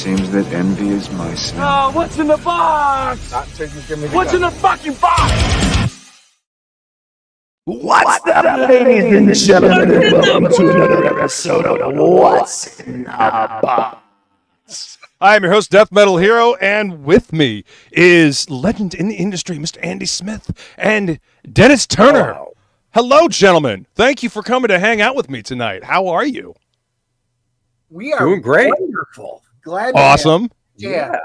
seems that envy is my sin. Oh, what's in the box? What's in the fucking box? What's up, ladies and gentlemen, and welcome to another episode of What's in the Box. I am your host, DeathMetalHero, and with me is legend in the industry, Mr. Andy Smith and Dennis Turner. Wow. Hello, gentlemen. Thank you for coming to hang out with me tonight. How are you? We are Doing great. Wonderful. Glad. To Awesome. yeah.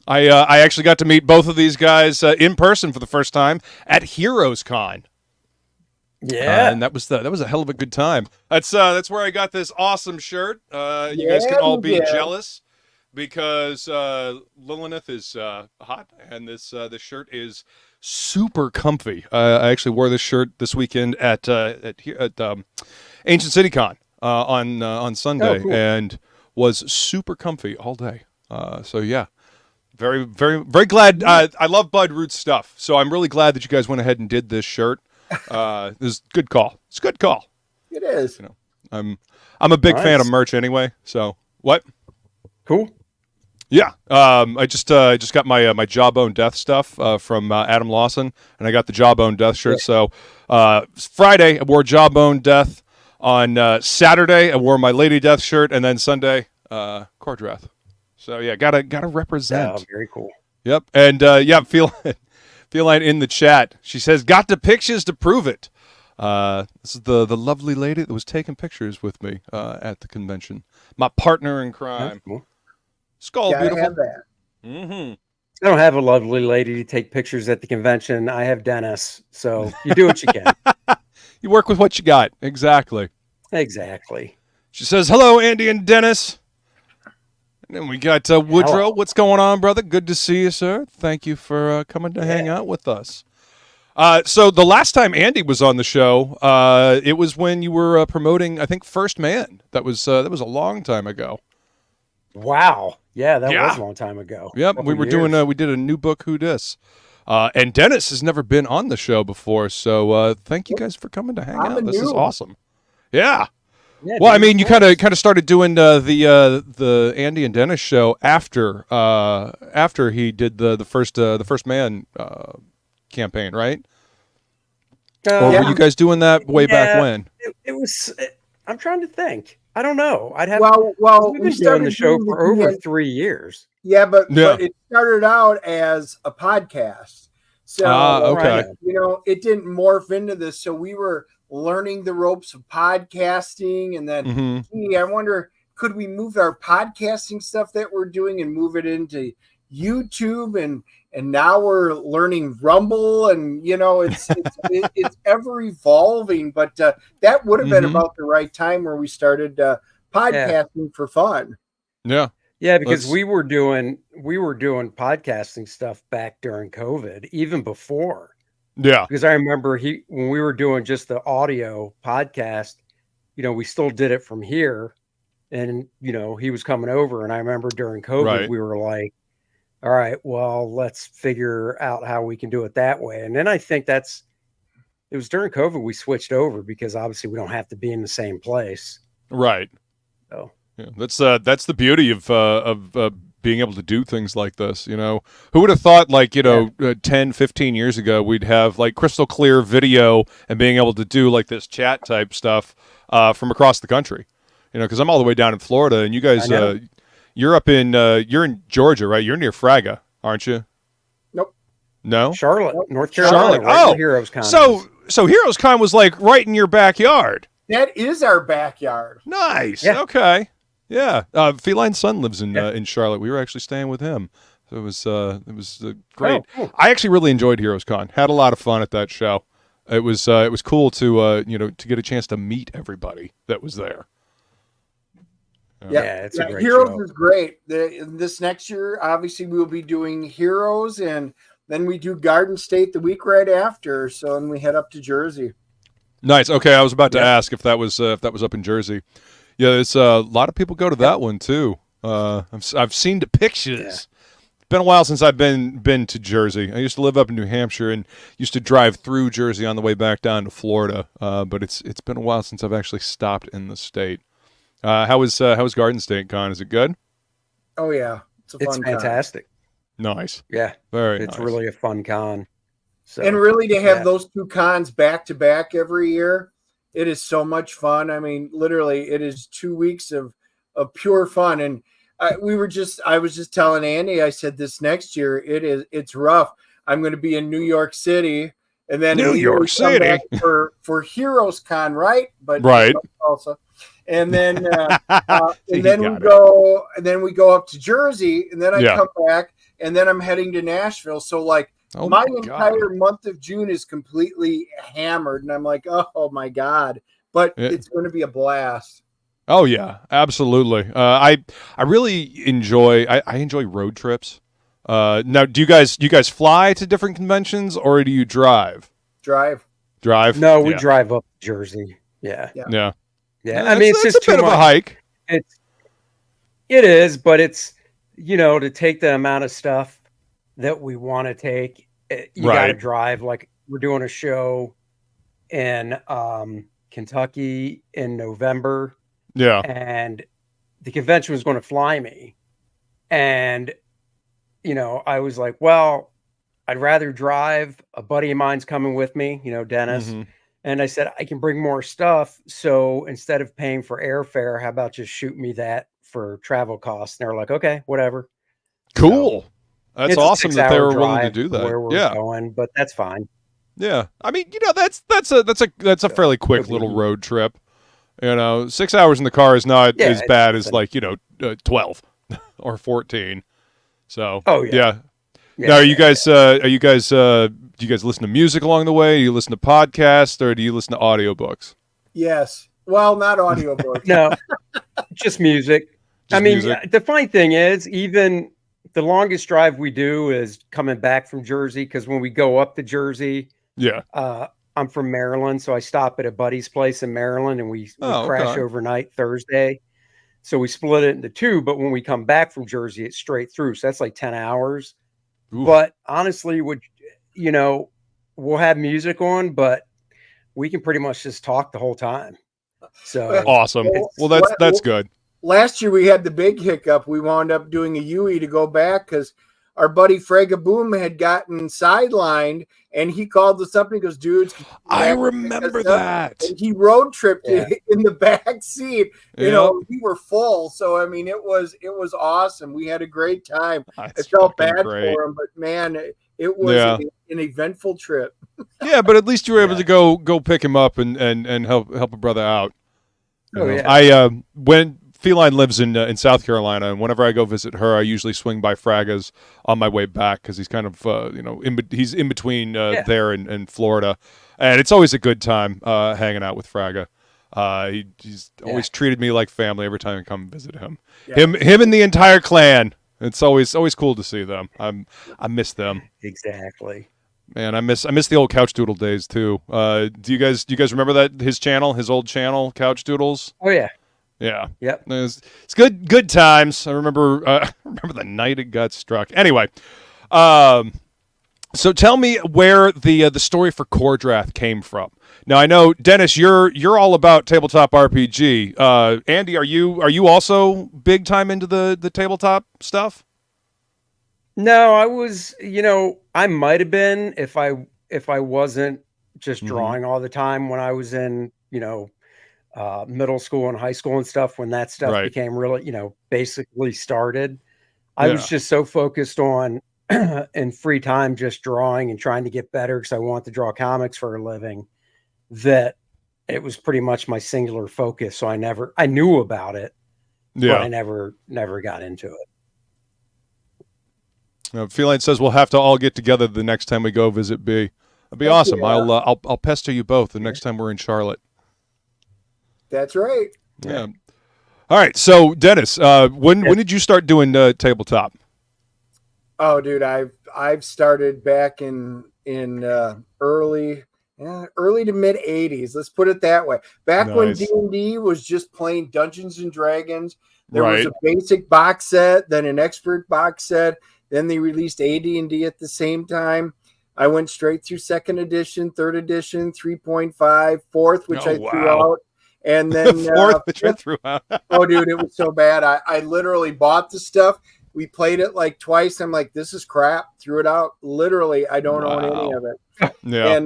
I actually got to meet both of these guys in person for the first time at Heroes Con. Yeah. And that was a hell of a good time. That's where I got this awesome shirt. You guys can all be jealous because Lilith is hot, and this shirt is super comfy. I actually wore this shirt this weekend at Ancient City Con on Sunday, cool. and was super comfy all day. So yeah. Very, very, very glad. I love Bud Root's stuff, so I'm really glad that you guys went ahead and did this shirt. This is a good call. It's a good call. It is. You know, I'm a big fan of merch anyway. So what? Cool. Yeah. I just got my my Jawbone Death stuff from Adam Lawson, and I got the Jawbone Death shirt. So Friday I wore Jawbone Death. On Saturday I wore my Lady Death shirt, and then Sunday Kor-Drath. So yeah, gotta represent. Oh, very cool. Yep. And yeah, Feline in the chat. She says, got the pictures to prove it. This is the lovely lady that was taking pictures with me at the convention. My partner in crime. Cool. Skull, Gotta beautiful. have that. Mm-hmm. I don't have a lovely lady to take pictures at the convention. I have Dennis, so you do what you can. You work with what you got. Exactly. Exactly. She says, hello, Andy and Dennis. And then we got Woodrow. Hello. What's going on, brother? Good to see you, sir. Thank you for coming to hang out with us. So the last time Andy was on the show, it was when you were promoting, I think, First Man. That was a long time ago. Wow. Yeah, that was a long time ago. Yep, we were doing. We did a new book, Who Dis? And Dennis has never been on the show before, so thank you guys for coming to hang out. This is awesome. Yeah. Yeah, Well, I mean, you kind of started doing the Andy and Dennis show after he did the first man campaign, right? Or were you guys doing that way back when? It was. I'm trying to think. I don't know. I'd have. Well, we've been doing the show for over 3 years. Yeah, but it started out as a podcast. So okay. It didn't morph into this. So we were learning the ropes of podcasting, and then I wonder, could we move our podcasting stuff that we're doing and move it into YouTube, and now we're learning Rumble, and it's ever evolving, but that would have been about the right time where we started podcasting for fun. Yeah, because we were doing podcasting stuff back during COVID, even before. Yeah, because I remember when we were doing just the audio podcast, we still did it from here, and he was coming over, and I remember during COVID we were like, all right, well, let's figure out how we can do it that way. And then I think it was during COVID we switched over, because obviously we don't have to be in the same place. Right. So yeah, that's the beauty of being able to do things like this. Who would have thought, 10, 15 years ago, we'd have like crystal clear video and being able to do like this chat type stuff from across the country, because I'm all the way down in Florida, and you guys, you're up in, you're in Georgia, right? You're near Fraga, aren't you? Nope. No? Charlotte, North Carolina. Charlotte. Right, Heroes Con. So Heroes Con was like right in your backyard. That is our backyard. Nice. Yeah. Okay. Yeah. Feline's son lives in Charlotte. We were actually staying with him. So it was great. Oh, cool. I actually really enjoyed Heroes Con. Had a lot of fun at that show. It was cool to to get a chance to meet everybody that was there. Yeah, it's a great Heroes show. is great. This next year, obviously, we'll be doing Heroes, and then we do Garden State the week right after. So then we head up to Jersey. Nice. Okay, I was about to ask if that was up in Jersey. Yeah, it's a lot of people go to that one too. I've seen the pictures. Yeah. It's been a while since I've been to Jersey. I used to live up in New Hampshire and used to drive through Jersey on the way back down to Florida. But it's been a while since I've actually stopped in the state. How was Garden State Con? Is it good? Oh yeah, it's fantastic. Nice. Yeah, it's really a fun con. So, and really to have those two cons back to back every year, it is so much fun. I mean, literally, it is 2 weeks of pure fun. And I was just telling Andy, I said this next year it's rough. I'm going to be in New York City, and then New York City for Heroes Con, right? But right also, and then and then we go up to Jersey, and then I come back, and then I'm heading to Nashville. So like my entire month of June is completely hammered, and I'm like, oh my God. But it's going to be a blast. Oh yeah, absolutely. I really enjoy I enjoy road trips. Now do you guys fly to different conventions or do you drive? Drive. No, we drive up to Jersey. Yeah. I mean, it's just a bit of a hike. It is, but it's, to take the amount of stuff that we want to take, you got to drive. Like we're doing a show in Kentucky in November. Yeah. And the convention was going to fly me. And, I was like, well, I'd rather drive. A buddy of mine's coming with me, Dennis. Mm-hmm. And I said, I can bring more stuff. So instead of paying for airfare, how about just shoot me that for travel costs? And they're like, okay, whatever. Cool. So that's awesome that they were willing to do that. Where we're going, but that's fine. Yeah. I mean, that's a fairly quick little road trip. 6 hours in the car is not as bad as 12 or 14. So, yeah. Now, do you guys listen to music along the way? Do you listen to podcasts or do you listen to audiobooks? Yes. Well, not audiobooks. No, just music. Music. The funny thing is, even the longest drive we do is coming back from Jersey, because when we go up to Jersey, I'm from Maryland, so I stop at a buddy's place in Maryland, and we crash overnight Thursday. So we split it into two, but when we come back from Jersey, it's straight through. So that's like 10 hours. Oof. But honestly, we'll have music on, but we can pretty much just talk the whole time. So awesome. Well, that's good. Last year we had the big hiccup. We wound up doing a UE to go back because our buddy Frega Boom had gotten sidelined, and he called us up and he goes, dudes, I remember that. And he road tripped in the back seat. We were full. So, I mean, it was awesome. We had a great time. I felt bad for him, but man, it was an eventful trip. Yeah, but at least you were able to go pick him up and help a brother out. When Feline lives in South Carolina, and whenever I go visit her, I usually swing by Fraga's on my way back because he's kind of he's in between there and Florida, and it's always a good time hanging out with Fraga. He's always treated me like family every time I come visit him. Yeah. Him and the entire clan. It's always cool to see them. I miss them. Exactly. Man, I miss the old Couch Doodle days too. Do you guys remember that his old channel, Couch Doodles? Oh yeah. Yeah. Yep. It's good times. I remember the night it got struck. Anyway, so tell me where the story for Kor-Drath came from. Now I know, Dennis, you're all about tabletop RPG. Andy, are you also big time into the tabletop stuff? No, I was, I might have been if I wasn't just drawing all the time when I was in, middle school and high school and stuff, when that stuff became really, basically started. I was just so focused on in free time, just drawing and trying to get better because I want to draw comics for a living, that it was pretty much my singular focus. So I knew about it, but I never got into it. Feline says we'll have to all get together the next time we go visit B. That'd be awesome. Yeah. I'll pester you both the next time we're in Charlotte. That's right. Yeah. All right. So, Dennis, when did you start doing tabletop? Oh, dude, I've started back in early to mid 80s. Let's put it that way. Back when D&D was just plain Dungeons and Dragons. There was a basic box set, then an expert box set. Then they released AD&D at the same time. I went straight through 2nd edition, 3rd edition, 3.5, 4th, which I threw out. And then fourth, which I threw out. Oh, dude, it was so bad. I literally bought the stuff. We played it like twice. I'm like, this is crap. Threw it out. Literally, I don't own any of it. Yeah.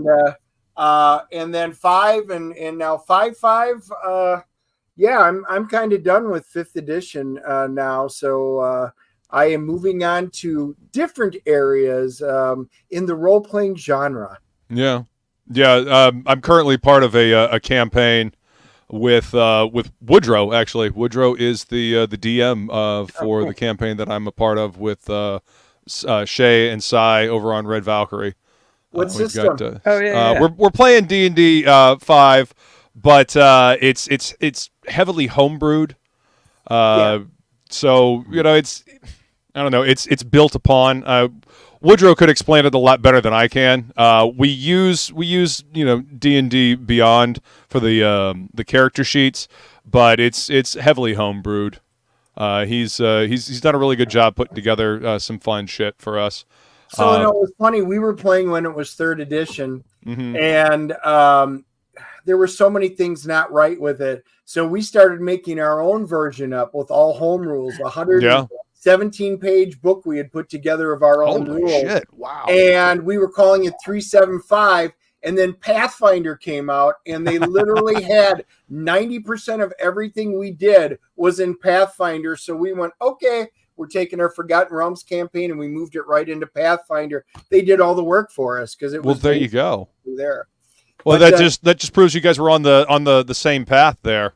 And then 5 and now 5. Yeah, I'm kind of done with 5th edition now. So I am moving on to different areas in the role playing genre. Yeah. I'm currently part of a campaign with Woodrow. Actually, Woodrow is the DM for the campaign that I'm a part of with Shay and Cy over on Red Valkyrie. What system? We're playing D&D 5, but it's heavily homebrewed. So it's I don't know. It's built upon. Woodrow could explain it a lot better than I can. We use D&D Beyond for the character sheets, but it's heavily homebrewed. He's done a really good job putting together some fun shit for us. So it was funny. We were playing when it was 3rd edition, and there were so many things not right with it. So we started making our own version up with all home rules. 117-page book we had put together of our own rules. Shit. Wow. And we were calling it 375. And then Pathfinder came out, and they literally had 90% of everything we did was in Pathfinder. So we went, okay, we're taking our Forgotten Realms campaign, and we moved it right into Pathfinder. They did all the work for us because it was. Well, there you go. There. Well, but, that just proves you guys were on the same path there.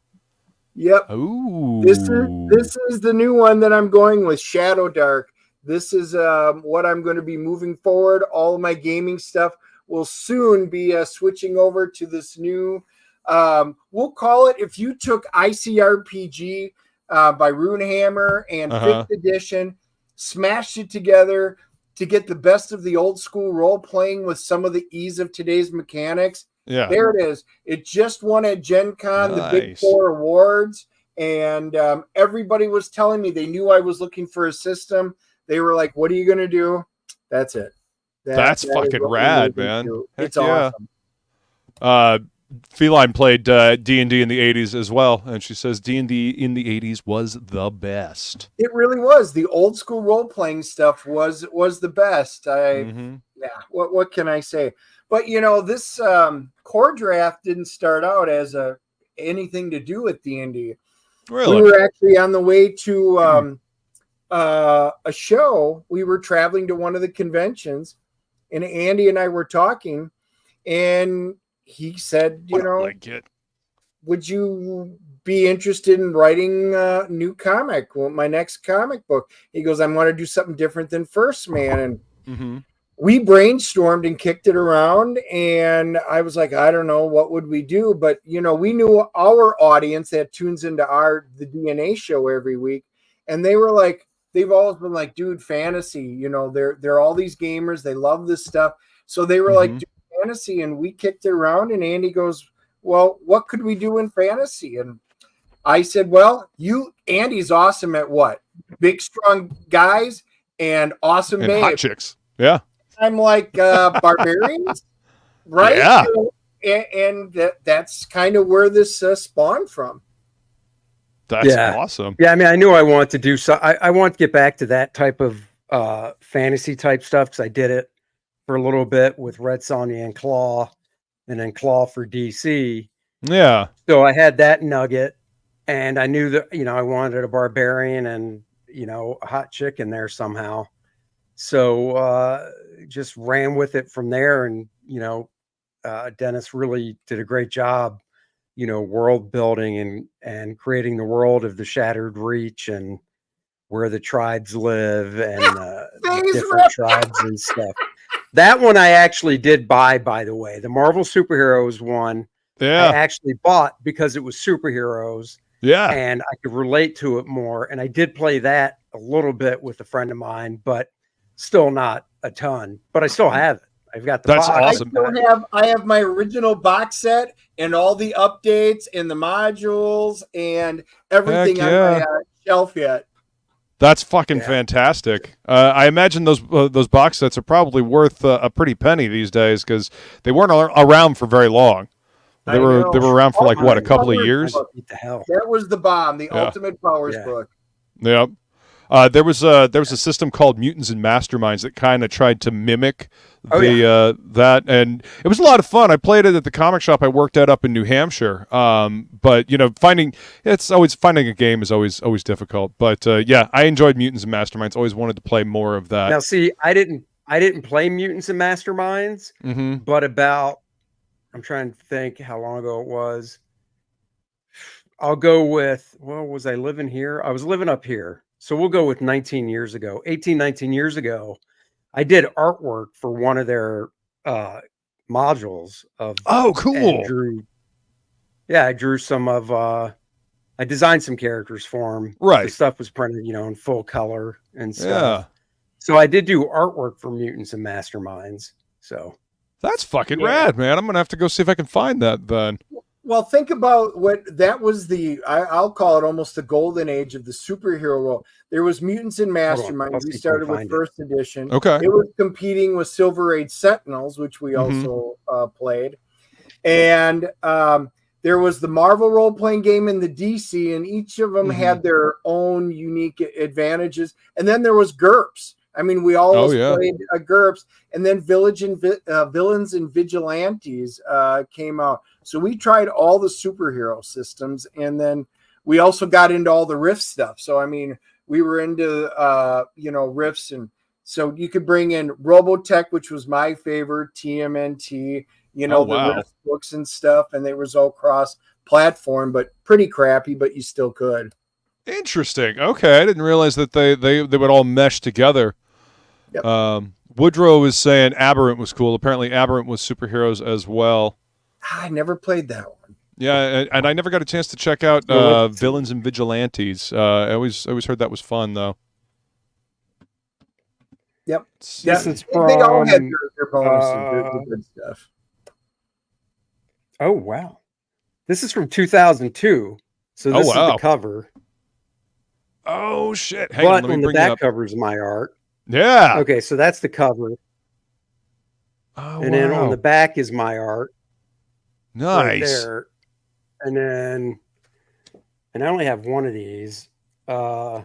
Yep. Ooh. This is the new one that I'm going with, Shadow Dark. This is what I'm going to be moving forward. All of my gaming stuff will soon be switching over to this new. We'll call it, if you took ICRPG by Runehammer and 5th edition, smashed it together to get the best of the old school role playing with some of the ease of today's mechanics. Yeah, there it is. It just won at Gen Con, the Big 4 awards, and everybody was telling me they knew I was looking for a system. They were like, "What are you going to do?" That's it. That's fucking rad, man. It's awesome. Feline played D&D in the 80s as well, and she says D&D in the 80s was the best. It really was. The old school role playing stuff was the best. What can I say? But this Kor-Drath didn't start out as anything to do with D&D. Really? We were actually on the way to a show. We were traveling to one of the conventions, and Andy and I were talking, and he said, would you be interested in writing a new comic? Well, my next comic book. He goes, I want to do something different than First Man. And we brainstormed and kicked it around, and I was like, I don't know, what would we do? But, we knew our audience that tunes into the DNA show every week, and they were like, they've always been like, dude, fantasy, they're all these gamers. They love this stuff. So they were like, dude, fantasy. And we kicked it around, and Andy goes, well, what could we do in fantasy? And I said, well, Andy's awesome at what? Big, strong guys and awesome and hot chicks. Yeah. I'm like barbarians, right? Yeah. And that's kind of where this spawned from. That's awesome. Yeah, I mean, I knew I wanted to do so. I want to get back to that type of fantasy type stuff because I did it for a little bit with Red Sonja and Claw, and then Claw for DC. Yeah. So I had that nugget, and I knew that I wanted a barbarian and a hot chick in there somehow. So just ran with it from there, and Dennis really did a great job. World building and creating the world of the Shattered Reach and where the tribes live and different tribes and stuff. That one I actually did buy, by the way. The Marvel Superheroes one, I actually bought because it was superheroes. Yeah. And I could relate to it more. And I did play that a little bit with a friend of mine, but still not a ton. But I still have it. I've got the That's box. awesome. I have my original box set and all the updates and the modules and everything on my shelf yet. That's fucking fantastic. I imagine those box sets are probably worth a pretty penny these days because they weren't around for very long. They were around for like what, a couple of years? What the hell? That was the bomb, the Ultimate Powers book. Yep. There was a system called Mutants and Masterminds that kind of tried to mimic that, and it was a lot of fun. I played it at the comic shop I worked at up in New Hampshire. But finding a game is always difficult. But yeah, I enjoyed Mutants and Masterminds. Always wanted to play more of that. Now, see, I didn't play Mutants and Masterminds, but I'm trying to think how long ago it was. I'll go with, was I living here? I was living up here. So we'll go with 19 years ago, 19 years ago. I did artwork for one of their modules of. Oh, cool. I drew some of, I designed some characters for them. Right. The stuff was printed, in full color and stuff. Yeah. So I did do artwork for Mutants and Masterminds. So. That's fucking rad, man. I'm going to have to go see if I can find that then. Well, think about what that was I'll call it almost the golden age of the superhero role. There was Mutants and Masterminds. We started with first edition. Okay. It was competing with Silver Age Sentinels, which we also played. And there was the Marvel role-playing game and the DC, and each of them had their own unique advantages. And then there was GURPS. I mean, we always played GURPS, and then Villains and Vigilantes came out. So we tried all the superhero systems, and then we also got into all the Rift stuff. So, I mean, we were into, Rifts, and so you could bring in Robotech, which was my favorite, TMNT, the Rift books and stuff, and they was all cross-platform, but pretty crappy, but you still could. Interesting. Okay, I didn't realize that they would all mesh together. Yep. Woodrow is saying Aberrant was cool. Apparently, Aberrant was superheroes as well. I never played that one. Yeah, and I never got a chance to check out Villains and Vigilantes. I always heard that was fun, though. Yep. This is from, they all had their bonus and good stuff. Oh, wow. This is from 2002. So this is the cover. Oh, shit. Hang on, let me the bring back cover is my art. Yeah. Okay, so that's the cover. Oh, and then on the back is my art. Nice. Right there. And I only have one of these. I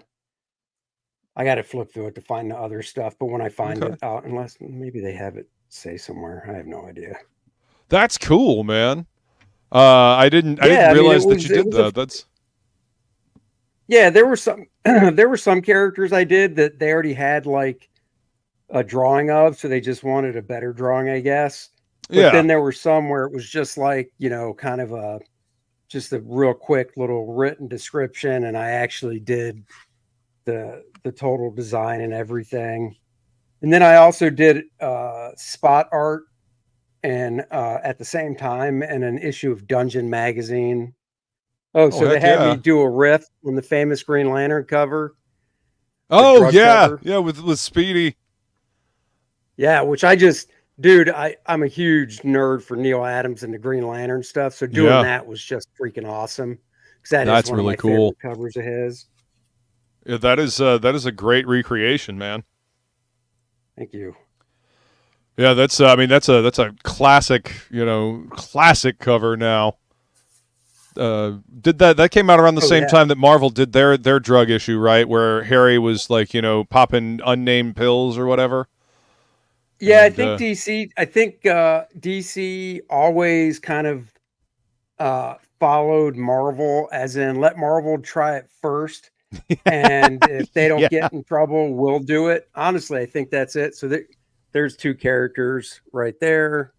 got to flip through it to find the other stuff. But when I find it out, unless maybe they have it say somewhere, I have no idea. That's cool, man. I didn't realize that you did that. That's. Yeah, there were some characters I did that they already had like a drawing of, so they just wanted a better drawing, I guess. But then there were some where it was just like, kind of just a real quick little written description, and I actually did the total design and everything. And then I also did spot art and at the same time in an issue of Dungeon magazine. Oh, so they had me do a riff on the famous Green Lantern cover. Oh, yeah. Cover. Yeah, with Speedy. Yeah, which I'm a huge nerd for Neil Adams and the Green Lantern stuff. So doing that was just freaking awesome. Because that's one really of my favorite covers of his. Yeah, that is a great recreation, man. Thank you. Yeah, that's a classic, classic cover now. That came out around the same time that Marvel did their drug issue, right? Where Harry was like, popping unnamed pills or whatever. Yeah, and, I think DC always kind of followed Marvel, as in let Marvel try it first. And if they don't get in trouble, we'll do it. Honestly, I think that's it. So there's two characters right there.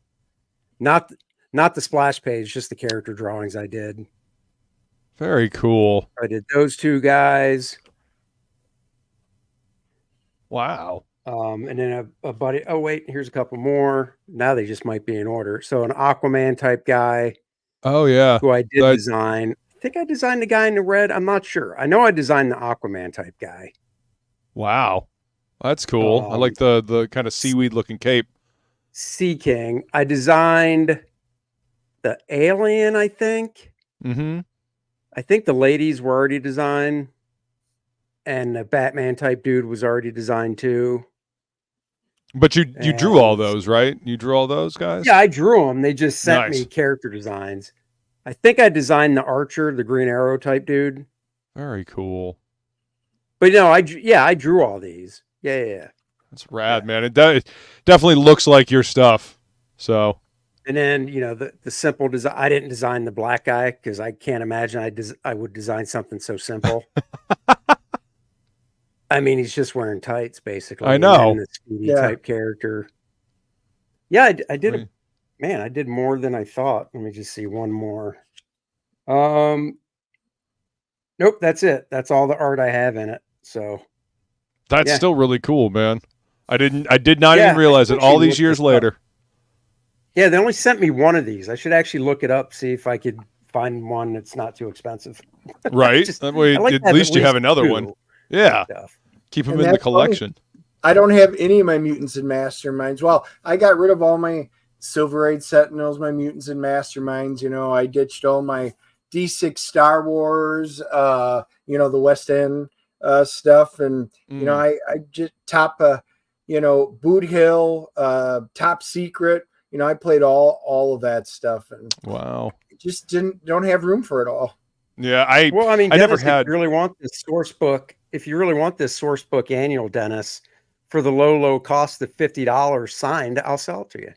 Not the splash page, just the character drawings I did. Very cool. I did those two guys. Wow. And then a buddy. Oh, wait, here's a couple more. Now they just might be in order. So an Aquaman type guy. Oh, yeah. Who I did design. I think I designed the guy in the red. I'm not sure. I know I designed the Aquaman type guy. Wow. That's cool. I like the kind of seaweed looking cape. Sea King. I designed the alien, I think. Mm-hmm. I think the ladies were already designed. And the Batman type dude was already designed too. But you drew all those, right? You drew all those guys? Yeah, I drew them. They just sent me character designs. I think I designed the Archer, the Green Arrow type dude. Very cool. But no, I drew all these. Yeah. That's rad, man. It definitely looks like your stuff. So. And then, the simple design. I didn't design the black guy because I can't imagine I would design something so simple. I mean, he's just wearing tights, basically. I know. And the speedy type character. Yeah, I did. I did more than I thought. Let me just see one more. Nope, that's it. That's all the art I have in it. So that's still really cool, man. I did not even realize it all these years later. Yeah, they only sent me one of these. I should actually look it up, see if I could find one that's not too expensive. Right. That way, at least you have another one. Yeah. Keep them in the collection. Funny. I don't have any of my mutants and masterminds. Well, I got rid of all my Silver-Eyed Sentinels, my mutants and masterminds. I ditched all my D6 Star Wars, the West End stuff. And, I just top, Boot Hill, Top Secret. I played all of that stuff. And wow. Just don't have room for it all. Yeah. I never had. If you really want this source book, annual, Dennis, for the low cost of $50 signed, I'll sell it to you.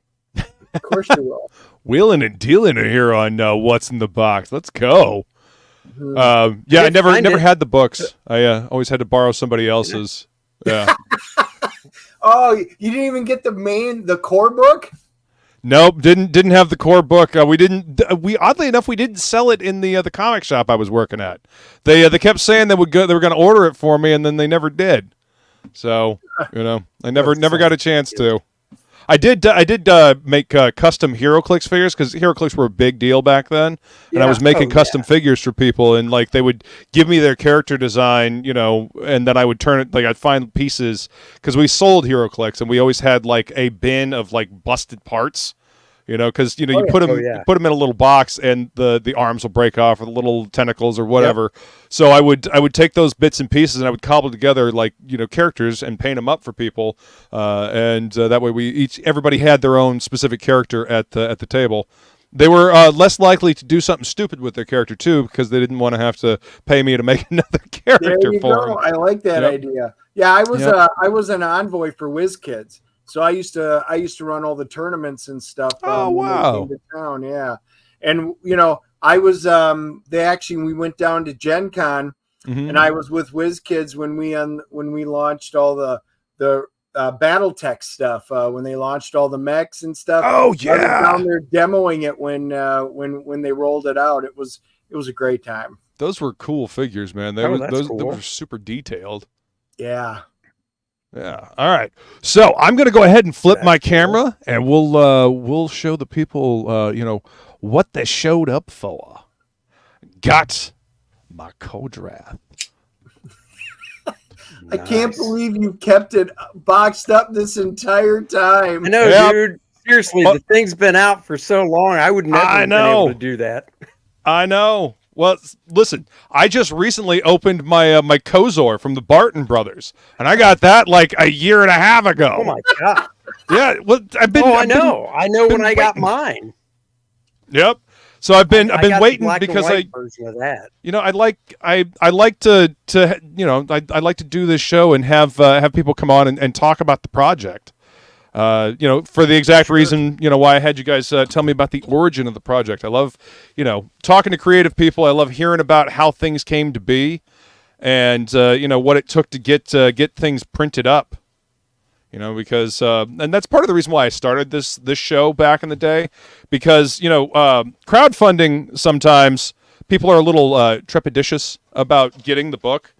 Of course you will. Wheeling and dealing here on what's in the box. Let's go. Mm-hmm. I never had the books. I always had to borrow somebody else's. Yeah. Oh, you didn't even get the core book? Nope, didn't have the core book. We oddly enough we didn't sell it in the comic shop I was working at. They kept saying they were going to order it for me, and then they never did. So I never got a chance to. I did make custom HeroClix figures because HeroClix were a big deal back then, and I was making custom figures for people, and they would give me their character design, and then I would turn it I'd find pieces because we sold HeroClix and we always had a bin of busted parts. Because you put them in a little box and the arms will break off or the little tentacles or whatever. Yep. So I would take those bits and pieces and I would cobble together characters and paint them up for people, and that way everybody had their own specific character at the table. They were less likely to do something stupid with their character too because they didn't want to have to pay me to make another character for them. I like that idea. Yeah, I was an envoy for WizKids. So I used to run all the tournaments and stuff. Oh wow! When they came to town, yeah. And I was we went down to Gen Con, and I was with WizKids when we launched all the BattleTech stuff. When they launched all the mechs and stuff. Oh yeah! I was down there demoing it when they rolled it out. It was a great time. Those were cool figures, man. Those were super detailed. Yeah. Yeah. All right. So I'm going to go ahead and flip my camera, and we'll show the people, what they showed up for. Got my Kor-Drath. I can't believe you kept it boxed up this entire time. I know, dude. Seriously, the thing's been out for so long. I would never have been able to do that. I know. Well, listen, I just recently opened my my Kozor from the Barton Brothers, and I got that a year and a half ago. Oh my god! Yeah, well, I've been. I know when I got mine. Yep. So I've been waiting because version of that. I like to I'd like to do this show and have people come on and talk about the project. For the exact reason, why I had you guys tell me about the origin of the project. I love, talking to creative people. I love hearing about how things came to be and, what it took to get things printed up, because, and that's part of the reason why I started this show back in the day, because, crowdfunding, sometimes people are a little trepidatious about getting the book,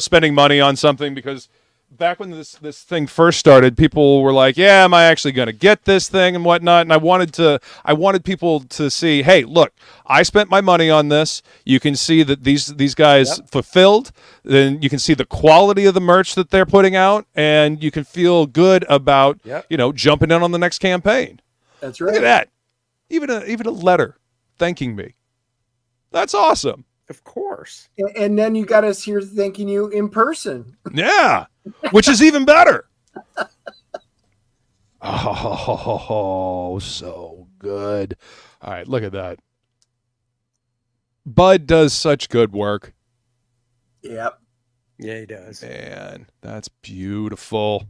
spending money on something because back when this thing first started, people were like, "Yeah, am I actually going to get this thing and whatnot?" And I wanted people to see, "Hey, look, I spent my money on this. You can see that these guys fulfilled. Then you can see the quality of the merch that they're putting out, and you can feel good about jumping in on the next campaign." That's right. Look at that. Even a letter thanking me. That's awesome. Of course. And then you got us here thanking you in person. Yeah, which is even better. Oh, so good. All right, look at that. Bud does such good work. Yep. Yeah, he does. Man, that's beautiful.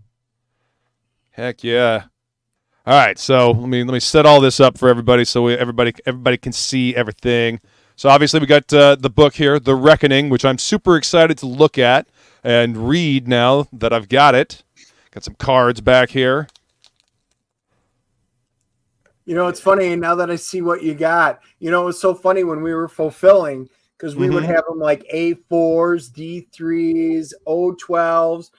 Heck yeah. All right, so let me set all this up for everybody so everybody can see everything. So obviously we got the book here, The Reckoning, which I'm super excited to look at and read now that I've got it. Got some cards back here. You know, it's funny now that I see what you got. You know, it was so funny when we were fulfilling because we would have them like A4s, D3s, O12s,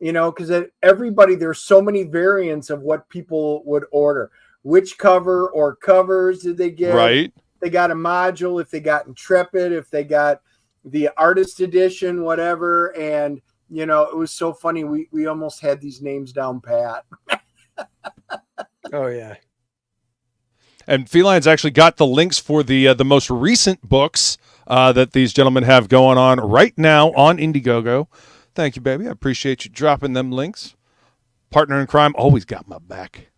you know, because everybody, there's so many variants of what people would order. Which cover or covers did they get? Right. They got a module, if they got Intrepid, if they got the artist edition, whatever. And, you know, it was so funny. We almost had these names down pat. Oh, yeah. And Feline's actually got the links for the most recent books that these gentlemen have going on right now on Indiegogo. Thank you, baby. I appreciate you dropping them links. Partner in crime always got my back.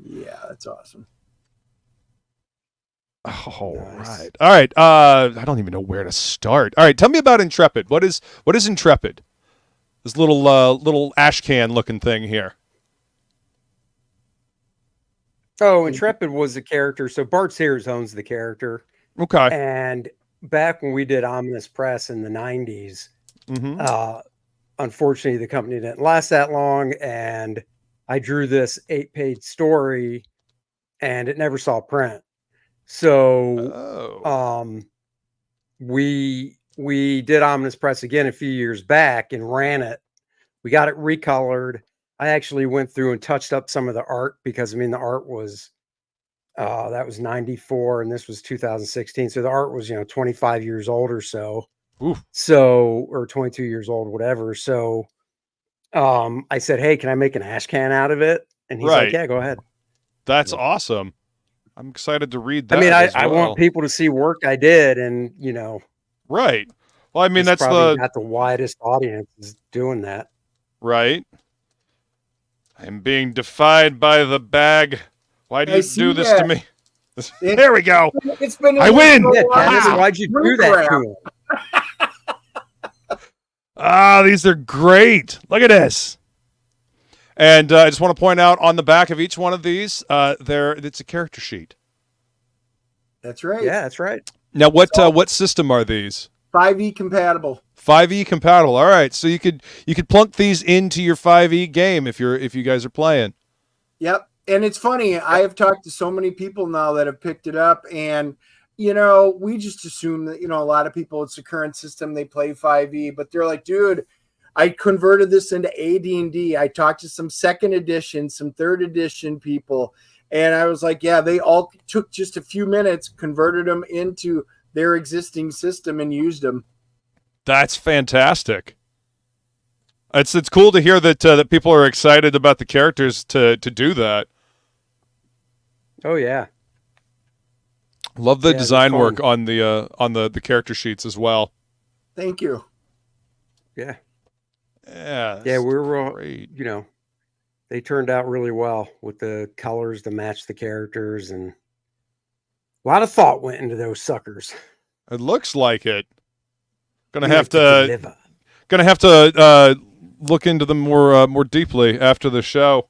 Yeah, that's awesome. All right. All right. I don't even know where to start. All right. Tell me about Intrepid. What is Intrepid? This little ash can looking thing here. Oh, Intrepid was the character. So Bart Sears owns the character. Okay. And back when we did Ominous Press in the 90s, unfortunately, the company didn't last that long. And I drew this 8-page story and it never saw print. So we did Ominous Press again a few years back and ran it. We got it recolored. I actually went through and touched up some of the art because, I mean, the art was, that was 94 and this was 2016. So the art was, 25 years old or so. Oof. So, or 22 years old, whatever. So I said, hey, can I make an ash can out of it? And he's like, yeah, go ahead. That's awesome. I'm excited to read that. I mean, I want people to see work I did and, Right. Well, I mean, that's got the widest audience is doing that. Right. I'm being defied by the bag. Why do you do this to me? There we go. I win. Yeah, why'd you do that to him? These are great. Look at this. And I just want to point out on the back of each one of these, it's a character sheet. That's right. Yeah, that's right. Now, what system are these? 5e compatible. 5e compatible. All right, so you could plunk these into your 5e game if you guys are playing. Yep, and it's funny. I have talked to so many people now that have picked it up, and we just assume that a lot of people, it's the current system, they play 5e, but they're like, dude, I converted this into AD&D. I talked to some second edition, some third edition people, and I was like, yeah, they all took just a few minutes, converted them into their existing system and used them. That's fantastic. It's cool to hear that people are excited about the characters to do that. Oh yeah. Love the design work on the character sheets as well. Thank you. Yeah. Yeah. Yeah, we were great. They turned out really well with the colors to match the characters, and a lot of thought went into those suckers. It looks like it. Gonna have to look into them more deeply after the show.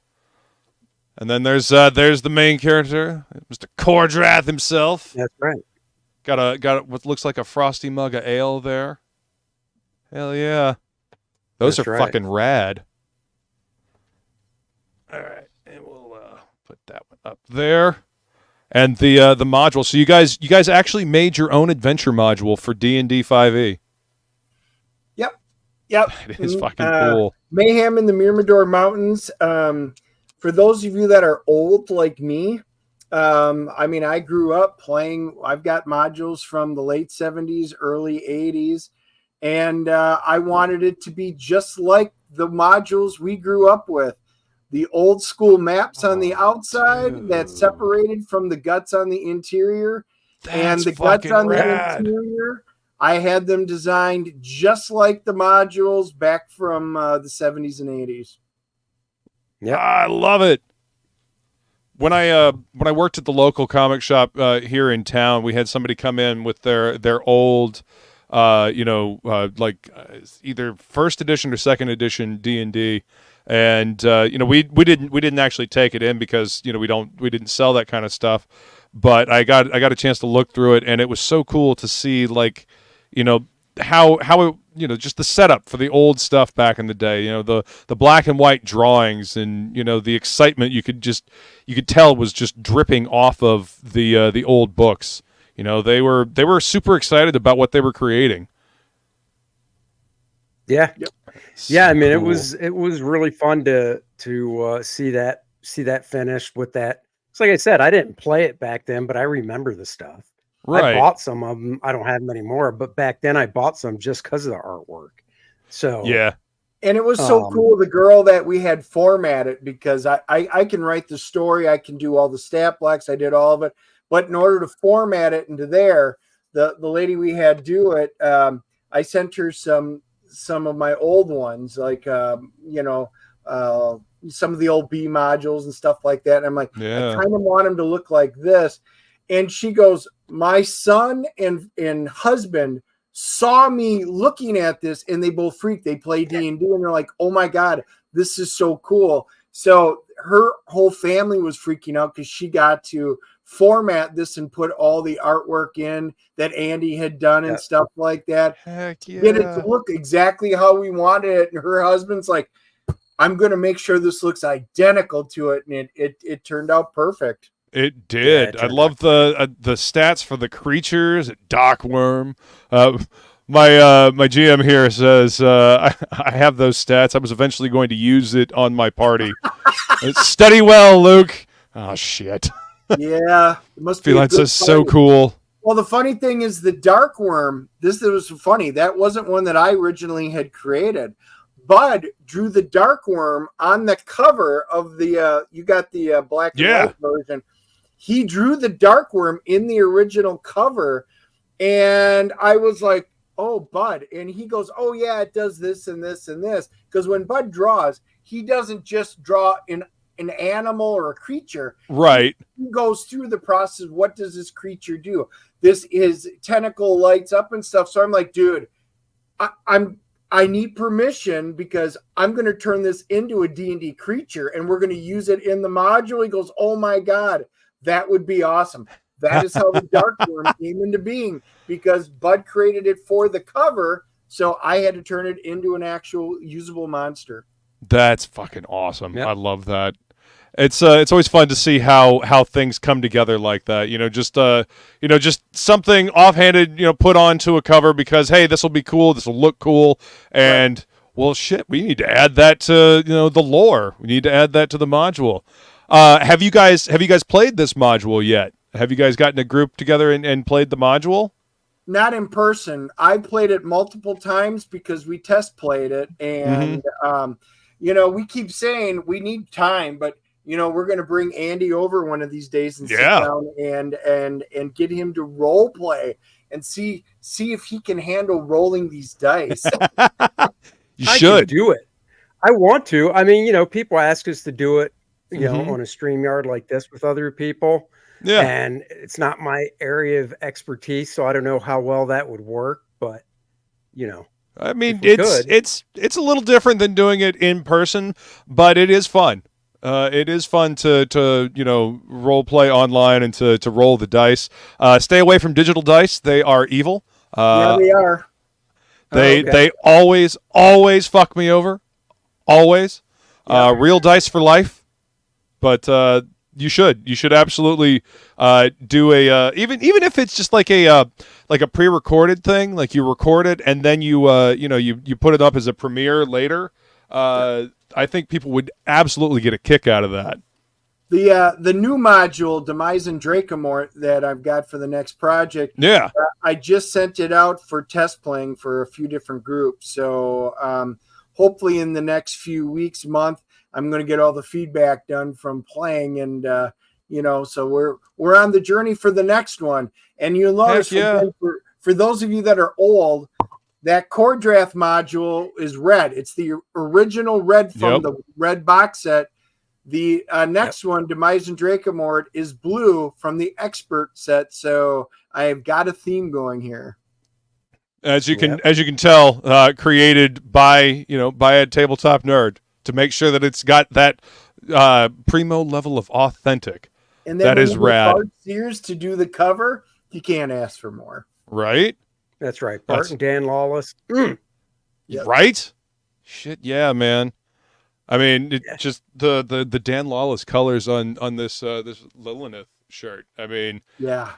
And then there's the main character, Mr. Kor-Drath himself. That's right. Got what looks like a frosty mug of ale there. Hell yeah. Those are fucking rad. All right, and we'll put that one up there. And the module. So you guys actually made your own adventure module for D&D 5e. Yep. It is fucking cool. Mayhem in the Myrmidor Mountains. For those of you that are old like me, I grew up playing. I've got modules from the late 70s, early 80s, and I wanted it to be just like the modules we grew up with. The old school maps on the outside that's separated from the guts on the interior, and the guts on the interior. I had them designed just like the modules back from the 70s and 80s. Yeah, I love it. when I worked at the local comic shop here in town, we had somebody come in with their old, either first edition or second edition D&D, and we didn't actually take it in because we didn't sell that kind of stuff, but I got a chance to look through it, and it was so cool to see how it, just the setup for the old stuff back in the day, the black and white drawings, and the excitement you could tell was just dripping off of the old books. They were super excited about what they were creating. Yeah. Yep. Yeah, I mean, Cool. it was really fun to see that finished with that. It's like I said, I didn't play it back then, but I remember the stuff. Right. I bought some of them. I don't have them anymore, but back then I bought some just because of the artwork. So yeah. And it was so cool, the girl that we had format it, because I can write the story, I can do all the stat blocks, I did all of it. But in order to format it into there, the lady we had do it, I sent her some of my old ones, like some of the old B modules and stuff like that. And I'm like, Yeah. I kind of want them to look like this. And she goes, my son and husband saw me looking at this, and they both freaked. They play D&D, and they're like, oh my God, this is so cool. So her whole family was freaking out because she got to format this and put all the artwork in that Andy had done and stuff like that. Heck yeah. Get it to look exactly how we wanted it. And her husband's like, I'm going to make sure this looks identical to it. And it turned out perfect. It did. Yeah, I love the stats for the creatures. Dockworm. My GM here says I have those stats. I was eventually going to use it on my party. Study well, Luke. Oh shit. Yeah, it must be. Feline says so cool. Well, the funny thing is the Darkworm. This was funny. That wasn't one that I originally had created. Bud drew the Darkworm on the cover of the. You got the black and white version. He drew the Darkworm in the original cover, and I was like, "Oh, Bud," and he goes, "Oh yeah, it does this and this and this." Because when Bud draws, he doesn't just draw an animal or a creature. Right. He goes through the process. What does this creature do? His tentacle lights up and stuff. So I'm like, dude, I need permission because I'm going to turn this into a D&D creature and we're going to use it in the module. He goes, oh my God, that would be awesome. That is how the Darkworm came into being, because Bud created it for the cover. So I had to turn it into an actual usable monster. That's fucking awesome. Yep. I love that. It's always fun to see how things come together like that. Just something offhanded, put onto a cover because, hey, this will be cool, this will look cool, and well, shit, we need to add that to the lore. We need to add that to the module. Have you guys played this module yet? Have you guys gotten a group together and played the module? Not in person. I played it multiple times because we test played it, and we keep saying we need time, but we're going to bring Andy over one of these days and sit down and get him to role play and see if he can handle rolling these dice. You I should can do it. I want to. I mean, people ask us to do it, on a StreamYard like this with other people. Yeah. And it's not my area of expertise, so I don't know how well that would work, but I mean, it's a little different than doing it in person, but it is fun. It is fun to role play online and to roll the dice. Stay away from digital dice; they are evil. Yeah, they are. They always fuck me over. Always. Real dice for life. But you should absolutely do a even if it's just like a pre-recorded thing, like you record it and then you put it up as a premiere later. I think people would absolutely get a kick out of that. The new module, Demise and Dracomort, that I've got for the next project. Yeah. I just sent it out for test playing for a few different groups. So hopefully in the next few weeks, month, I'm going to get all the feedback done from playing, and so we're on the journey for the next one. And you'll notice for those of you that are old, that Kor-Drath module is red. It's the original red from the red box set. The next one, Demise and Dracomord, is blue from the Expert set. So I've got a theme going here. As you can tell, created by a tabletop nerd to make sure that it's got that primo level of authentic. And then that is rad. Bart Sears to do the cover, you can't ask for more. Right? That's right. Bart and Dan Lawless. Yep. Right? Shit, yeah, man. I mean, just the Dan Lawless colors on this this Lilith shirt. I mean, yeah.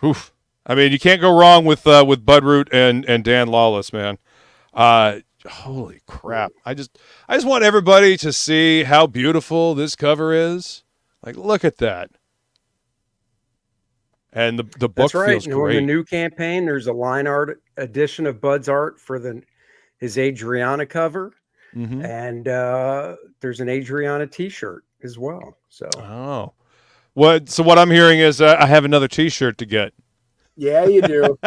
Oof. I mean, you can't go wrong with Budroot and Dan Lawless, man. Holy crap! I just want everybody to see how beautiful this cover is. Like, look at that. And the book feels great. In the new campaign, there's a line art edition of Bud's art for his Adryana cover, and there's an Adryana T-shirt as well. So, what I'm hearing is I have another T-shirt to get. Yeah, you do.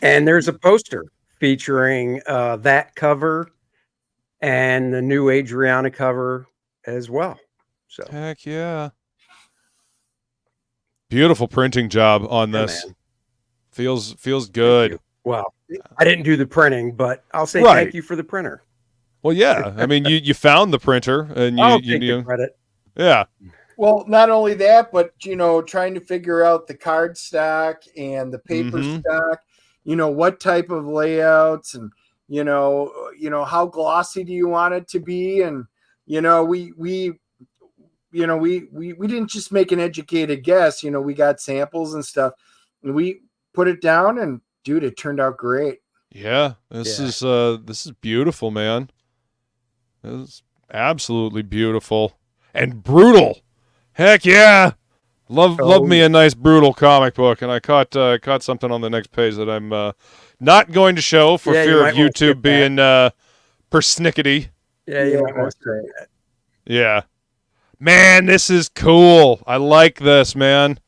And there's a poster featuring that cover and the new Adryana cover as well. So, heck yeah. Beautiful printing job on this. Man. Feels good. Well, I didn't do the printing, but I'll say Right. thank you for the printer. Well, yeah. I mean, you found the printer, and I'll take the credit. Yeah. Well, not only that, but trying to figure out the card stock and the paper stock. What type of layouts, and how glossy do you want it to be, and we didn't just make an educated guess. We got samples and stuff, and we put it down, and dude, it turned out great. Yeah, this is beautiful, man. This is absolutely beautiful and brutal. Heck yeah, love me a nice brutal comic book. And I caught something on the next page that I'm not going to show for fear of YouTube being persnickety. Yeah, you might want to say that. Yeah. Man, this is cool. I like this, man.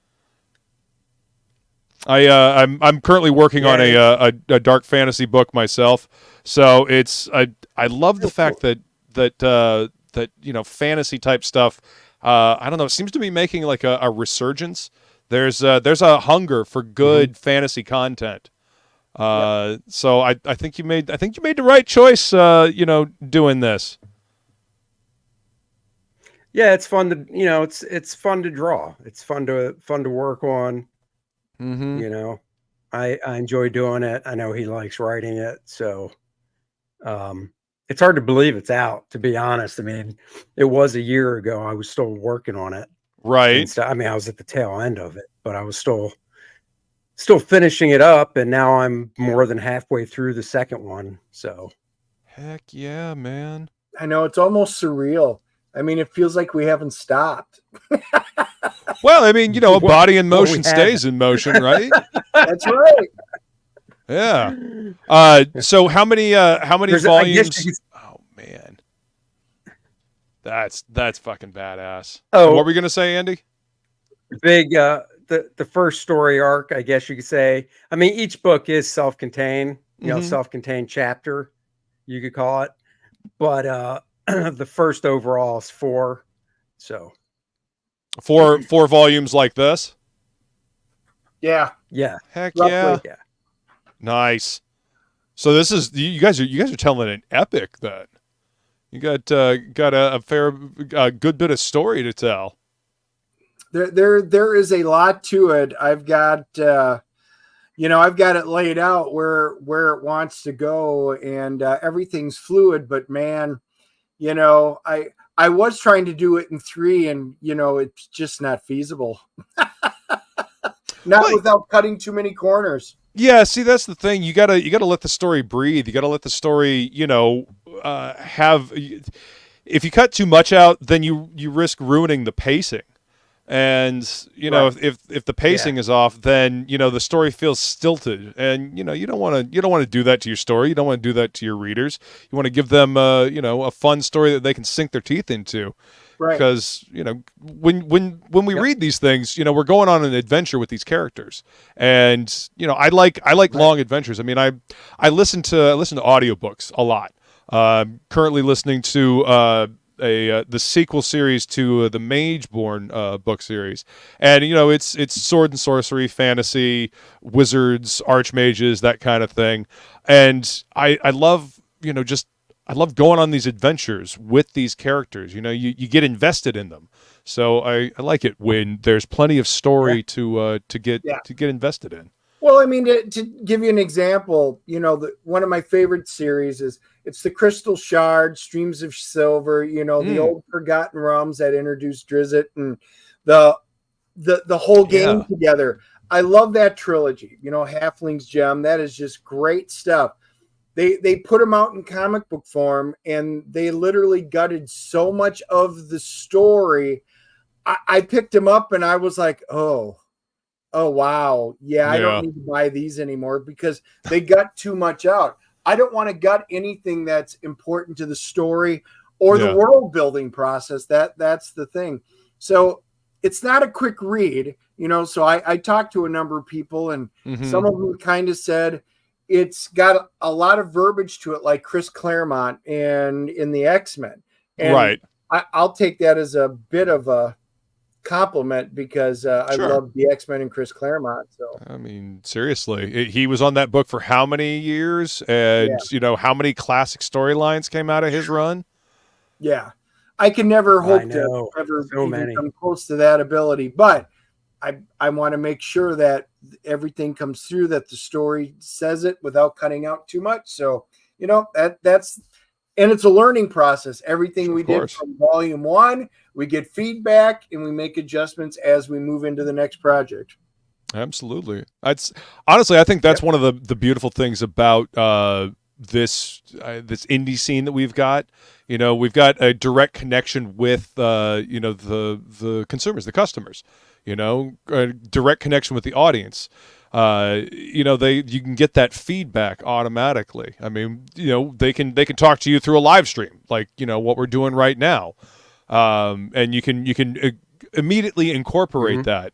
I'm currently working on a dark fantasy book myself, so I love the fact that fantasy type stuff. I don't know. It seems to be making like a resurgence. There's a hunger for good fantasy content. So I think you made the right choice. Doing this. Yeah, it's fun to it's fun to draw. It's fun to work on. I enjoy doing it. I know he likes writing it, so it's hard to believe it's out, to be honest. I mean, it was a year ago. I was still working on it. Right. I mean, I was at the tail end of it, but I was still finishing it up, and now I'm more than halfway through the second one. So heck yeah, man. I know, it's almost surreal. I mean, it feels like we haven't stopped. Well, I mean, a body in motion stays in motion, right? That's right. Yeah. So how many volumes? Oh man, that's fucking badass. Oh, what were we gonna say, Andy? Big the first story arc, I guess you could say. I mean, each book is self-contained, self-contained chapter, you could call it. But the first overall is 4. So four volumes like this. Yeah. Heck roughly. yeah. Nice. So this is you guys are telling an epic then. You got a fair good bit of story to tell. There is a lot to it. I've got I've got it laid out where it wants to go, and everything's fluid, but man, I was trying to do it in 3, and it's just not feasible. Not without cutting too many corners. Yeah, see, that's the thing. You gotta let the story breathe. You gotta let the story, have. If you cut too much out, then you risk ruining the pacing. And if the pacing is off, then the story feels stilted, and you don't want to do that to your story. You don't want to do that to your readers. You want to give them a fun story that they can sink their teeth into. Right. Because when we read these things, we're going on an adventure with these characters, and I like long adventures. I mean, I listen to audiobooks a lot. Currently listening to the sequel series to the Mageborn book series, and it's sword and sorcery, fantasy, wizards, archmages, that kind of thing, and I love I love going on these adventures with these characters. You get invested in them, so I like it when there's plenty of story to get invested in. Well, I mean, to give you an example, one of my favorite series it's the Crystal Shard, Streams of Silver, the old Forgotten Realms that introduced Drizzt and the whole game together. I love that trilogy, Halfling's Gem. That is just great stuff. They put them out in comic book form, and they literally gutted so much of the story. I picked them up, and I was like, oh, wow. Yeah, I don't need to buy these anymore because they gut too much out. I don't want to gut anything that's important to the story or the world building process. That's the thing. So it's not a quick read, so I talked to a number of people, and some of them kind of said it's got a lot of verbiage to it, like Chris Claremont and in the X-Men. And right. I'll take that as a bit of a compliment because I love the X-Men and Chris Claremont. So I mean, seriously, he was on that book for how many years, and how many classic storylines came out of his run? Yeah, I can never hope to ever come close to that ability, but I want to make sure that everything comes through, that the story says it without cutting out too much. So that's. And it's a learning process. Everything we did from volume 1, we get feedback and we make adjustments as we move into the next project. Absolutely. Honestly, I think that's one of the beautiful things about this indie scene that we've got. We've got a direct connection with the consumers, the customers. A direct connection with the audience. You can get that feedback automatically. I mean, they can talk to you through a live stream, like what we're doing right now, and you can immediately incorporate that.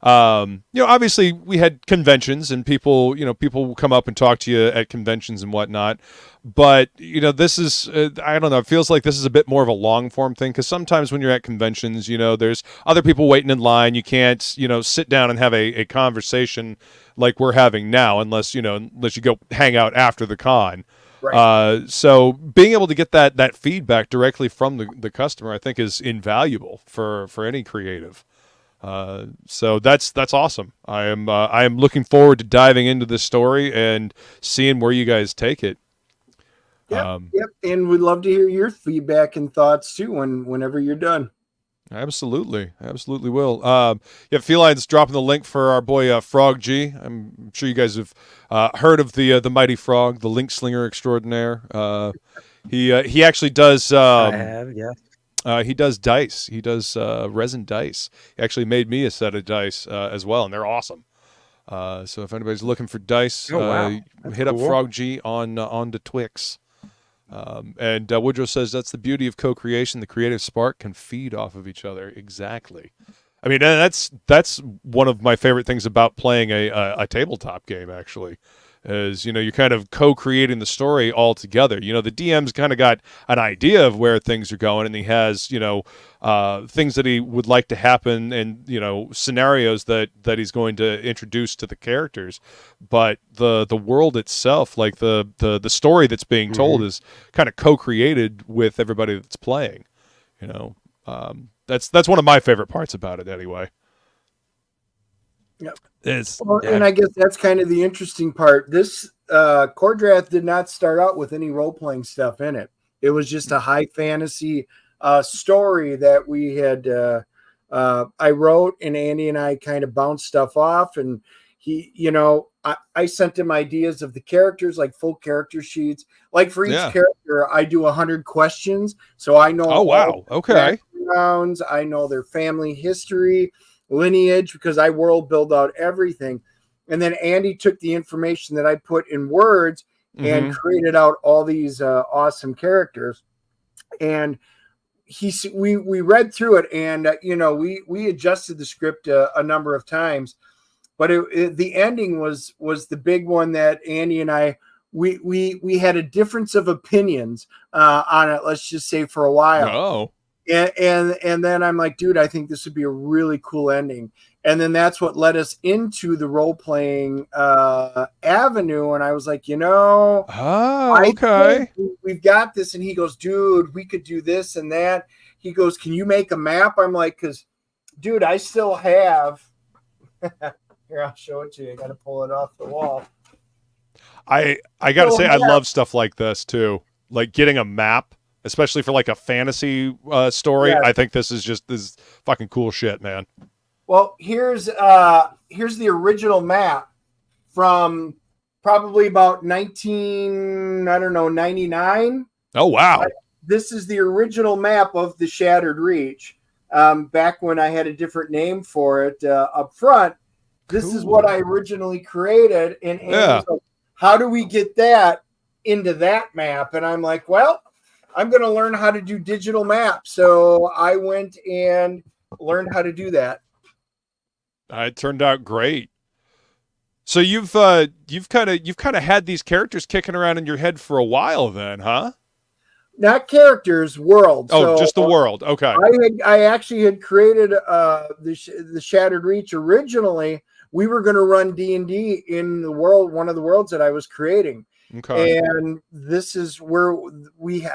Obviously we had conventions and people will come up and talk to you at conventions and whatnot. But, this is, I don't know, it feels like this is a bit more of a long form thing. Cause sometimes when you're at conventions, there's other people waiting in line. You can't, sit down and have a conversation like we're having now, unless you go hang out after the con. Right. So being able to get that feedback directly from the customer, I think is invaluable for any creative. So that's awesome. I am looking forward to diving into this story and seeing where you guys take it. Yep. And we'd love to hear your feedback and thoughts too whenever you're done. Absolutely will. Feline's dropping the link for our boy Frog G. I'm sure you guys have heard of the mighty frog, the link slinger extraordinaire. He actually does. I have, yeah. He does dice. He does resin dice. He actually made me a set of dice as well, and they're awesome. So if anybody's looking for dice, hit up Frog G on the Twix. And Woodrow says that's the beauty of co-creation. The creative spark can feed off of each other. Exactly. I mean, that's one of my favorite things about playing a tabletop game, actually. Is you're kind of co-creating the story all together. The DM's kind of got an idea of where things are going, and he has things that he would like to happen, and scenarios that he's going to introduce to the characters. But the world itself, like the story that's being told, is kind of co-created with everybody that's playing. That's one of my favorite parts about it, anyway. Yep. And I guess that's kind of the interesting part. This Kor-Drath did not start out with any role-playing stuff in it. It was just a high fantasy story that we had I wrote, and Andy and I kind of bounced stuff off, and he, I sent him ideas of the characters, like full character sheets. Like for each character, I do 100 questions, so I know. Oh wow! Okay. Backgrounds, I know their family history, lineage, because I world build out everything. And then Andy took the information that I put in words and created out all these awesome characters. And we read through it, and we adjusted the script a number of times, but the ending was the big one that Andy and I we had a difference of opinions on it. Let's just say for a while. Oh. And then I'm like, dude, I think this would be a really cool ending. And then that's what led us into the role-playing avenue. And I was like, oh, okay, we've got this. And he goes, dude, we could do this and that. He goes, can you make a map? I'm like, because, dude, I still have. Here, I'll show it to you. I got to pull it off the wall. I got to say, I love stuff like this too. Like getting a map, especially for like a fantasy story. Yes. I think this is fucking cool shit, man. Well, here's the original map from probably about 99. Oh, wow. This is the original map of the Shattered Reach. Back when I had a different name for it up front. This is what I originally created. And yeah. So how do we get that into that map? And I'm like, well, I'm going to learn how to do digital maps. So I went and learned how to do that. It turned out great. So you've kind of had these characters kicking around in your head for a while, then, huh? Not characters, world. Oh, so, just the world. Okay. I actually had created the Shattered Reach originally. We were going to run D&D in the world, one of the worlds that I was creating. Okay. And this is where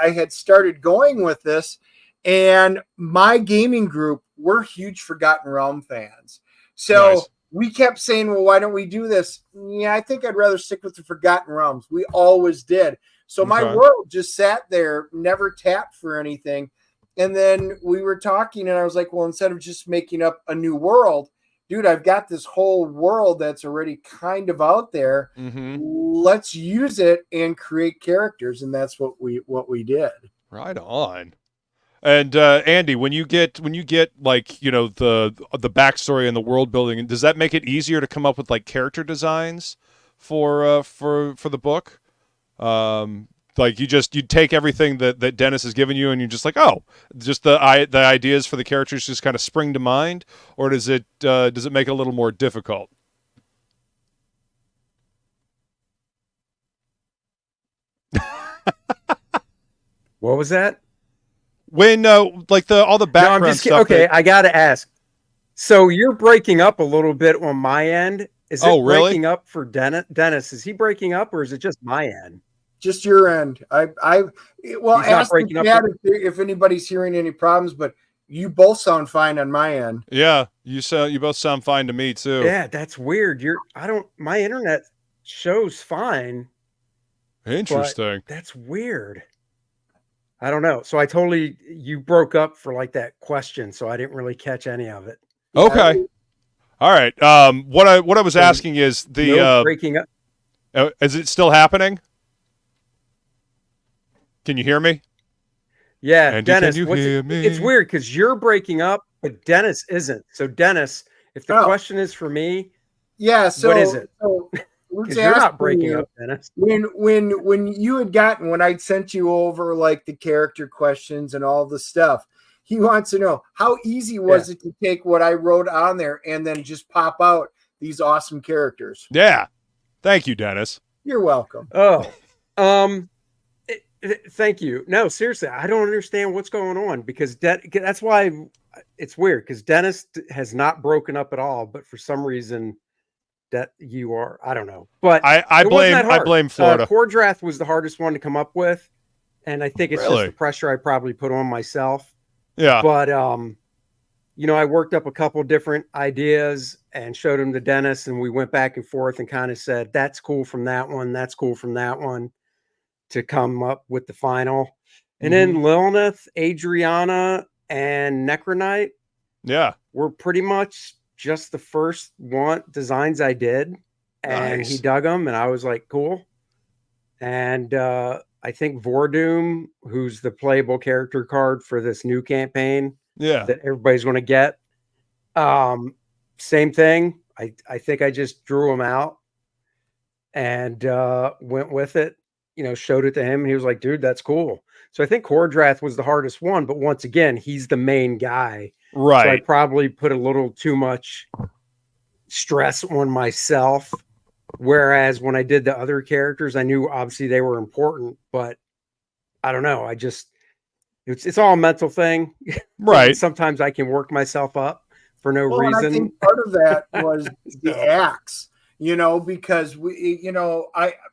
I had started going with this. And my gaming group, we're huge Forgotten Realm fans. So nice. We kept saying, well, why don't we do this? Yeah, I think I'd rather stick with the Forgotten Realms. We always did. So my world just sat there, never tapped for anything. And then we were talking and I was like, well, instead of just making up a new world, dude, I've got this whole world that's already kind of out there. Mm-hmm. Let's use it and create characters. And that's what we did. Right on. And Andy, when you get like, you know, the backstory and the world building, does that make it easier to come up with like character designs for the book? Like you take everything that Dennis has given you and you're just like, oh, just the ideas for the characters just kind of spring to mind, or does it make it a little more difficult? What was that? When like all the background stuff. Okay, I gotta ask. So you're breaking up a little bit on my end. Is it breaking up for Dennis? Dennis, is he breaking up or is it just my end? Just your end. Well, ask the chat if anybody's hearing any problems, but you both sound fine on my end. Yeah, you both sound fine to me too. Yeah, that's weird. My internet shows fine. Interesting. That's weird. I don't know. So you broke up for like that question, so I didn't really catch any of it. Okay. All right. What I was asking is breaking up. Is it still happening? Can you hear me? Yeah, Andy, Dennis. can you hear me? It's weird because you're breaking up, but Dennis isn't. So Dennis, if the question is for me, yeah. So what is it? Because you're not breaking up, Dennis. When you had gotten, when I'd sent you over like the character questions and all the stuff, he wants to know how easy was it to take what I wrote on there and then just pop out these awesome characters. Yeah. Thank you, Dennis. You're welcome. Oh, thank you. No, seriously, I don't understand what's going on because that's why it's weird because Dennis has not broken up at all, but for some reason that you are, I don't know. But I blame Florida. Kor-Drath was the hardest one to come up with, and I think it's just the pressure I probably put on myself. Yeah. But you know, I worked up a couple different ideas and showed them to Dennis, and we went back and forth and kind of said, that's cool from that one, that's cool from that one, to come up with the final. And then LIIIIVVVEEE, Adryana, and Necronite were pretty much just the first designs I did. And he dug them, and I was like, cool. And I think Vordoom, who's the playable character card for this new campaign that everybody's going to get, same thing. I think I just drew him out and went with it, you know, showed it to him. And he was like, dude, that's cool. So I think Kor-Drath was the hardest one, but once again, he's the main guy. Right. So I probably put a little too much stress on myself Whereas when I did the other characters, I knew obviously they were important, but I don't know. It's all a mental thing. Right. Sometimes I can work myself up for no reason. And I think part of that was the axe, because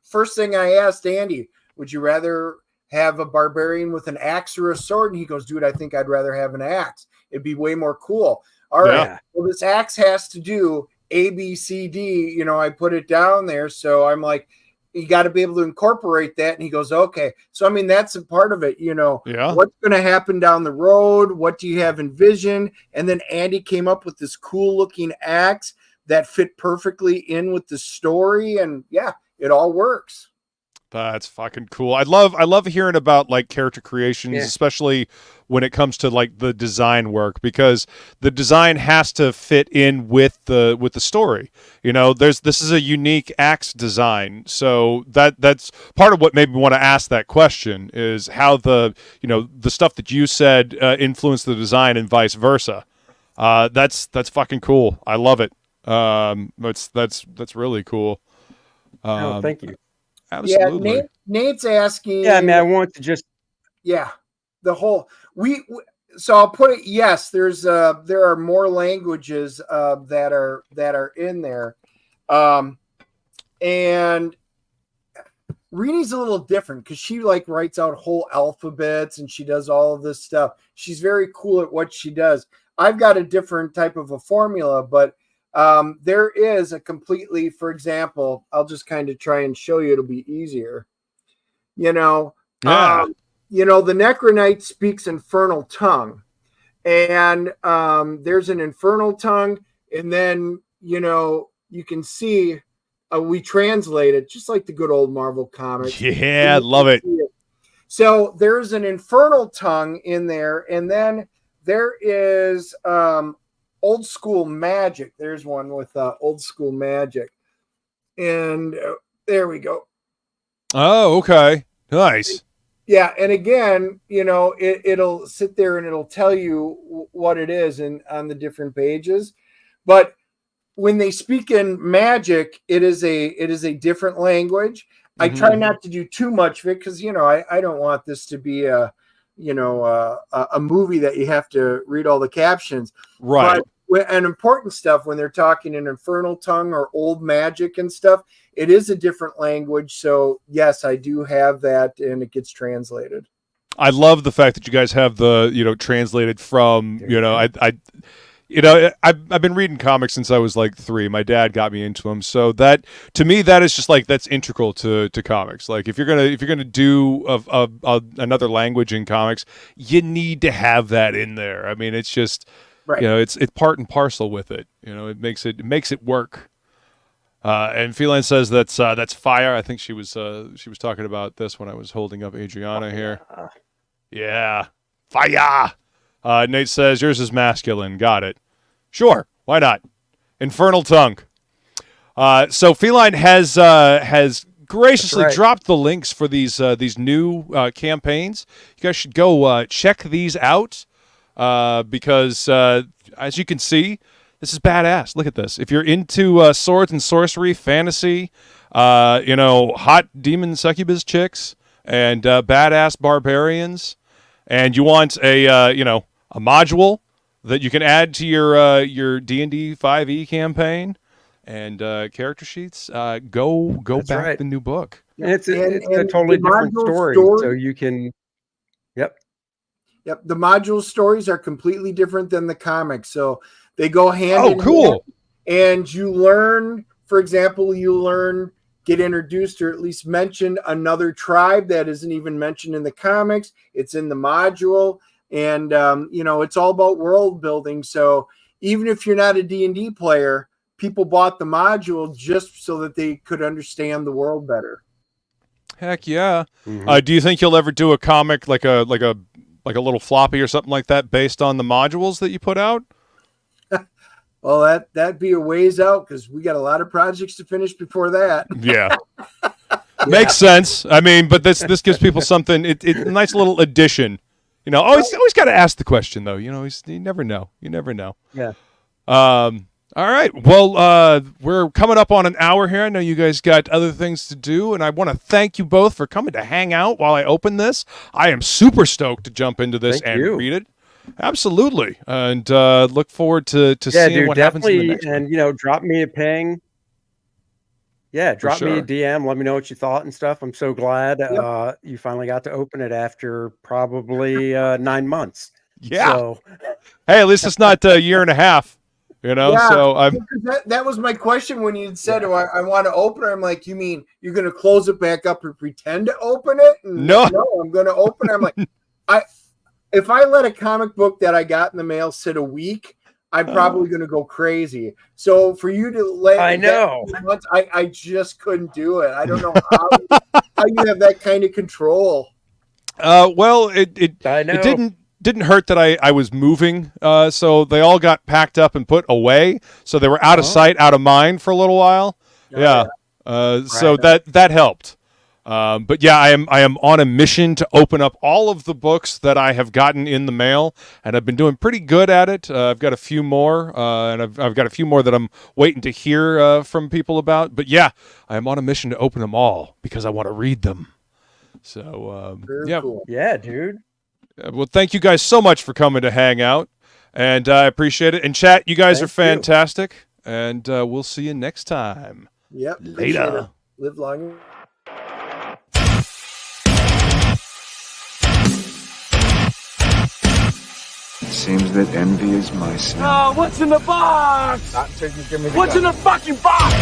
first thing I asked Andy, would you rather have a barbarian with an axe or a sword? And he goes, dude, I think I'd rather have an axe. It'd be way more cool. All right. Well, this axe has to do A, B, C, D. I put it down there. So I'm like, you got to be able to incorporate that. And he goes, okay. So, I mean, that's a part of it, what's going to happen down the road? What do you have in vision? And then Andy came up with this cool looking axe that fit perfectly in with the story. And yeah, it all works. That's fucking cool. I love hearing about like character creations, especially when it comes to like the design work, because the design has to fit in with the story. This is a unique axe design, so that's part of what made me want to ask that question is how the stuff that you said influenced the design and vice versa. That's fucking cool. I love it. That's really cool. Thank you. Absolutely. Yeah, Nate's asking. Yeah, I mean, I want to just. Yeah, the whole So I'll put it. Yes, there are more languages that are in there, and Reni's a little different because she like writes out whole alphabets and she does all of this stuff. She's very cool at what she does. I've got a different type of a formula, but. There is a completely, for example, I'll just kind of try and show you. It'll be easier. The Necronite speaks infernal tongue, and there's an infernal tongue, and then you can see we translate it just like the good old Marvel comics. Yeah, I love it. So there's an infernal tongue in there, and then there is old school magic. There's one with old school magic, and there we go. Oh, okay, nice. Yeah, and again, it'll sit there and it'll tell you what it is on the different pages. But when they speak in magic, it is a different language. Mm-hmm. I try not to do too much of it because I don't want this to be a movie that you have to read all the captions. Right. But and important stuff when they're talking in infernal tongue or old magic and stuff, it is a different language. So yes, I do have that, and it gets translated. I love the fact that you guys have the translated from I've been reading comics since I was like 3. My dad got me into them, so that to me that is just like that's integral to comics. Like if you're gonna do another language in comics, you need to have that in there. I mean, it's just right. It's part and parcel with it. It makes it work. And Feline says that's fire. I think she was talking about this when I was holding up Adryana here. Yeah, fire. Nate says yours is masculine. Got it. Sure, why not? Infernal tongue. So Feline has graciously dropped the links for these new campaigns. You guys should go check these out because as you can see, this is badass. Look at this. If you're into swords and sorcery, fantasy, hot demon succubus chicks, and badass barbarians, and you want a module that you can add to your D&D 5e campaign and character sheets, go That's back right. the new book. It's a totally different story, so you can. Yep. The module stories are completely different than the comics, so they go hand in cool. hand. And you learn, for example, get introduced or at least mention another tribe that isn't even mentioned in the comics. It's in the module, and it's all about world building. So even if you're not a D&D player, people bought the module just so that they could understand the world better. Heck yeah! Do you think you'll ever do a comic like a little floppy or something like that based on the modules that you put out? Well, that'd be a ways out because we got a lot of projects to finish before that. Yeah. Makes sense. I mean, but this gives people something. It's a nice little addition. Always got to ask the question though. You never know. You never know. Yeah. All All right. Well, we're coming up on an hour here. I know you guys got other things to do, and I want to thank you both for coming to hang out while I open this. I am super stoked to jump into this read it. Absolutely. And look forward to seeing what happens in the next one. And, drop me a ping. Yeah, drop me a DM. Let me know what you thought and stuff. I'm so glad you finally got to open it after probably 9 months. Yeah. So. Hey, at least it's not a year and a half. So that was my question when you said, I want to open it. I'm like, you mean you're going to close it back up and pretend to open it? And no, I'm going to open it. I'm like, if I let a comic book that I got in the mail sit a week, I'm probably going to go crazy. So for you to let, I just couldn't do it. I don't know how you have that kind of control. Well, it didn't hurt that I was moving, so they all got packed up and put away, so they were out of sight, out of mind for a little while. So that helped. But yeah, I am on a mission to open up all of the books that I have gotten in the mail, and I've been doing pretty good at it. I've got a few more, and I've got a few more that I'm waiting to hear from people about. But yeah, I am on a mission to open them all because I want to read them. So cool. Yeah, dude. Well, thank you guys so much for coming to hang out, and I appreciate it. And chat, you guys are fantastic, and we'll see you next time. Yep. Later. Live long. Seems that envy is my sin. Oh, what's in the box? What's in the fucking box?